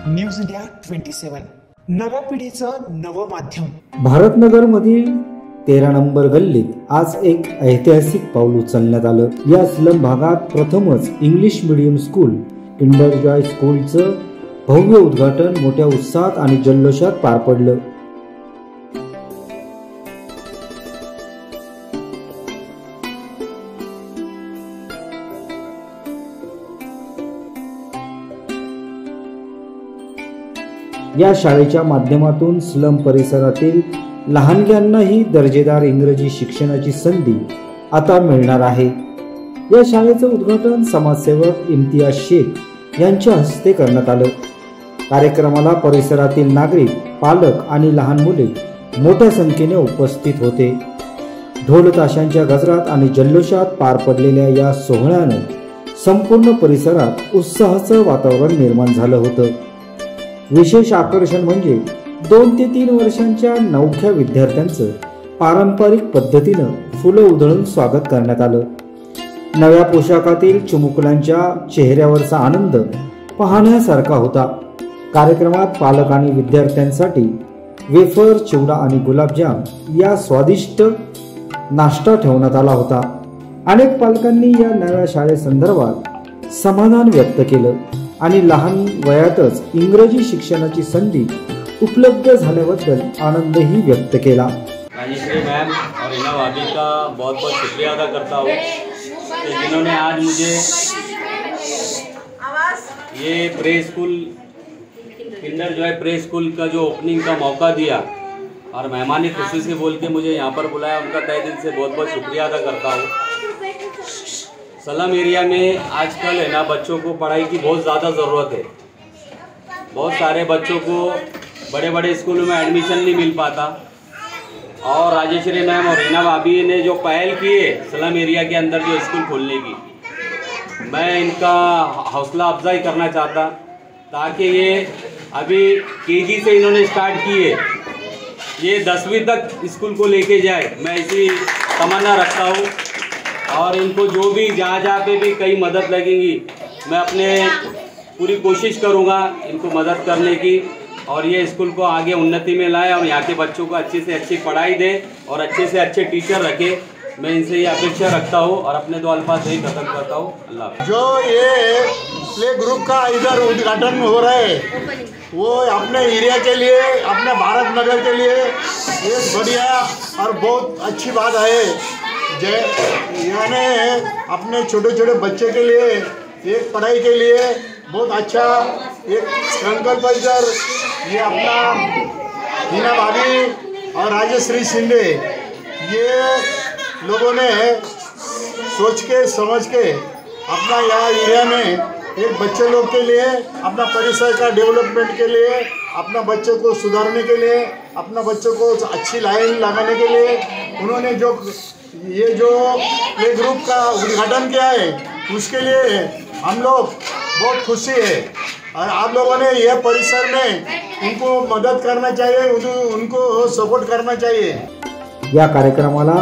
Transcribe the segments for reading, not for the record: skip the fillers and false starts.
News India 27 नव्या पिढीचं नवं माध्यम। भारतनगर मधील 13 नंबर गल्लीत आज एक ऐतिहासिक पाऊल उचलण्यात आलं। या स्लम भागात प्रथमच English medium school Kinder Joy स्कूलचं भव्य उद्घाटन मोठ्या उत्साहात आणि जल्लोषात पार पडलं। या शाळेच्या माध्यमातून स्लम परिसरातील लहानग्यांनाही दर्जेदार इंग्रजी शिक्षणाची संधी आता मिळणार आहे। या शाळेचं उद्घाटन समाजसेवक इम्तियाज शेख यांच्या हस्ते करण्यात आलं। कार्यक्रमाला परिसरातील नागरिक, पालक आणि लहान मुले मोठ्या संख्येने उपस्थित होते। ढोल ताशांच्या गजरात आणि जल्लोषात पार पडलेल्या या सोहळ्याने संपूर्ण परिसरात उत्साहाचं वातावरण निर्माण झालं होतं। विशेष आकर्षण म्हणजे 2 ते 3 वर्षांच्या नवख्या विद्यार्थ्यांचं पारंपरिक पद्धतीनं फुलं उधळून स्वागत करण्यात आलं। नव्या पोशाखातील चिमुकल्यांच्या चेहऱ्यावरचा आनंद पाहण्यासारखा होता। कार्यक्रमात पालक आणि विद्यार्थ्यांसाठी वेफर, चिवडा आणि गुलाबजाम या स्वादिष्ट नाश्ता ठेवण्यात आला होता। अनेक पालकांनी या नव्या शाळेसंदर्भात समाधान व्यक्त केलं आणि लहान वयातच इंग्रजी शिक्षणाची संधी उपलब्ध झाल्याबद्दल आनंदही व्यक्त केला। राजेश्री मैम और हिना भाभी का बहुत बहुत शुक्रिया अदा करता हूँ कि जिन्होंने आज मुझे ये प्रे स्कूल किंडर जॉय प्रे स्कूल का जो ओपनिंग का मौका दिया और मेहमानी खुशी से बोल के मुझे यहाँ पर बुलाया, उनका तहे दिल से बहुत बहुत शुक्रिया अदा करता हूँ। स्लम एरिया में आजकल है ना बच्चों को पढ़ाई की बहुत ज़्यादा ज़रूरत है। बहुत सारे बच्चों को बड़े बड़े स्कूलों में एडमिशन नहीं मिल पाता और राजेश्री मैम और हिना भाभी ने जो पहल की है स्लम एरिया के अंदर जो स्कूल खोलने की, मैं इनका हौसला अफजाई करना चाहता ताकि ये अभी केजी से इन्होंने स्टार्ट की है, ये 10वीं तक स्कूल को लेके जाए, मैं इसी तमन्ना रखता हूँ। और इनको जो भी जहाँ पे भी कई मदद लगेगी मैं अपने पूरी कोशिश करूँगा इनको मदद करने की और ये स्कूल को आगे उन्नति में लाए और यहाँ के बच्चों को अच्छी से अच्छी पढ़ाई दे और अच्छे से अच्छे टीचर रखे। मैं इनसे ये अपेक्षा रखता हूँ और अपने 2 अल्फाज यही खत्म करता हूँ। अल्लाह। जो ये प्ले ग्रुप का इधर उद्घाटन हो रहा है वो अपने एरिया के लिए, अपने भारत नगर के लिए एक बढ़िया और बहुत अच्छी बात है। यानी अपने छोटे छोटे बच्चे के लिए एक पढ़ाई के लिए बहुत अच्छा एक संकल्प कर ये अपना हिना भाभी और राजेश्री शिंदे ये लोगों ने सोच के समझ के अपना यहाँ एरिया में एक बच्चे लोग के लिए, अपना परिसर का डेवलपमेंट के लिए, अपना बच्चों को सुधारने के लिए, अपना बच्चों को अच्छी लाइन लगाने के लिए उन्होंने ये जो प्ले ग्रुप का उद्घाटन किया है उसके लिए हम लोग बहुत खुशी है और आप लोगों ने यह परिसर में उनको मदद करना चाहिए, उनको सपोर्ट करना चाहिए। या कार्यक्रमाला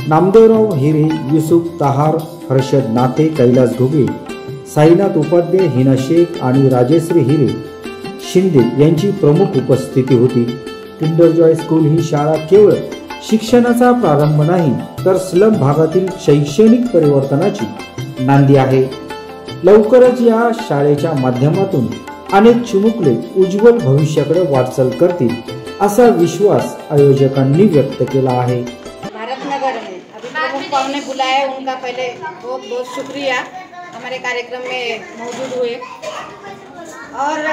नामदेवराव हिरे, युसुफ तहार, हर्षद नाते, कैलास घुगे, साईनाथ उपाध्याय, हिना शेख आणि राजेश्री हिरे शिंदे यांची प्रमुख उपस्थिती होती। किंडर जॉय स्कूल ही शाळा केवळ शिक्षणाचा प्रारंभ नाही तर स्लम भागातील शैक्षणिक परिवर्तनाची नांदी आहे। लवकरच या शाळेच्या माध्यमातून अनेक चिमुकले उज्ज्वल भविष्याकडे वाटचाल करतील असा विश्वास आयोजकांनी व्यक्त केला आहे। भारतनगर में अभी प्रमुख पाहुणे बुलाए, उनका पहले बहुत बहुत शुक्रिया हमारे कार्यक्रम में मौजूद हुए। और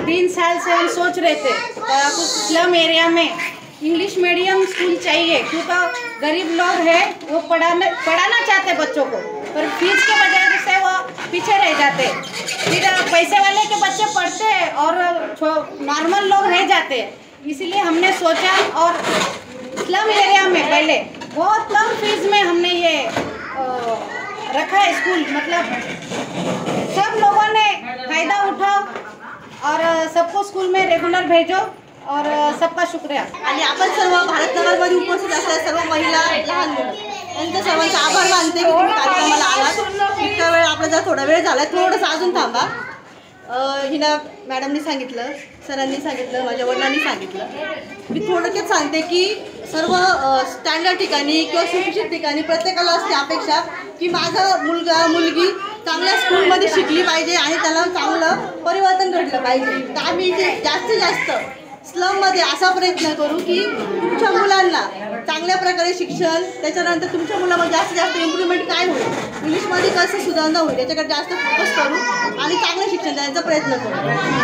3 साल से हम सोच रहे थे कुछ स्लम एरिया में इंग्लिश मीडियम स्कूल चाहिए क्योंकि गरीब लोग हैं वो पढ़ाना चाहते बच्चों को, पर फीस के वजह से वो पीछे रह जाते। फिर पैसे वाले के बच्चे पढ़ते हैं और नॉर्मल लोग रह जाते हैं। इसीलिए हमने सोचा और स्लम एरिया में पहले बहुत कम फीस में हमने ये रखा है स्कूल, मतलब सब लोगों ने फ़ायदा उठाओ और सबको स्कूल में रेगुलर भेजो और सबका शुक्रिया। आणि आपण सर्व भारतनगरमध्ये उपस्थित असलेल्या सर्व महिला, लहान मुलं यांचा सर्वांचा आभार मानते की तुम्ही कार्यक्रमाला आलात। इतका वेळ आपला जर थोडा वेळ झाला थोडंसं अजून थांबा। हिना मॅडमनी सांगितलं, सरांनी सांगितलं, माझ्या वडिलांनी सांगितलं. मी थोडक्यात सांगते की सर्व स्टँडर्ड ठिकाणी किंवा सुशिक्षित ठिकाणी प्रत्येकाला असते अपेक्षा की माझा मुलगा मुलगी चांगल्या स्कूलमध्ये शिकली पाहिजे आणि त्याला चांगलं परिवर्तन घडलं पाहिजे. तर आम्ही इथे जास्तीत जास्त स्लममध्ये असा प्रयत्न करू की तुमच्या मुलांना चांगल्या प्रकारे शिक्षण, त्याच्यानंतर तुमच्या मुलामध्ये जास्तीत जास्त इम्प्रूव्हमेंट काय होईल, इंग्लिशमध्ये कसं सुधारणा होईल याच्याकडे जास्त फोकस करू आणि चांगलं शिक्षण देण्याचा प्रयत्न करू.